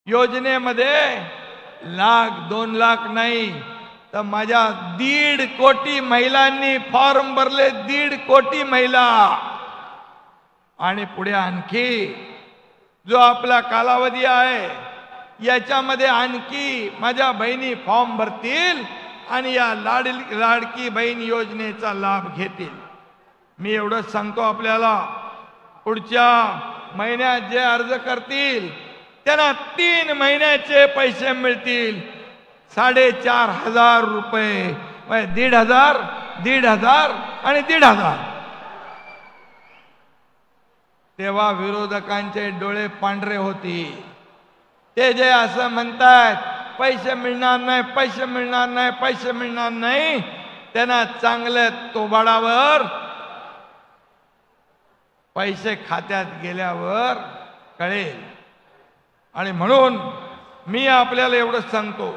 योजनेमध्ये लाख 2 लाख नाही तर माझ्या 1.5 कोटी महिलांनी फॉर्म भरले, 1.5 कोटी महिला। आणि पुढे आणखी जो आपला कालावधी आहे याच्यामध्ये आणखी माझ्या बहिणी फॉर्म भरतील आणि या लाडकी बहीण योजनेचा लाभ घेतील। मी एवढंच सांगतो आपल्याला, पुढच्या महिन्यात जे अर्ज करतील त्यांना 3 महिन्याचे पैसे मिळतील, 4,500 रुपये, 1,500, 1,500 आणि 1,500। तेव्हा विरोधकांचे डोळे पांढरे होते। ते जे असं म्हणतात पैसे मिळणार नाही, पैसे मिळणार नाही, पैसे मिळणार नाही, त्यांना चांगल्या तोबाडावर पैसे खात्यात गेल्यावर कळेल। आणि म्हणून मी आपल्याला एवढं सांगतो,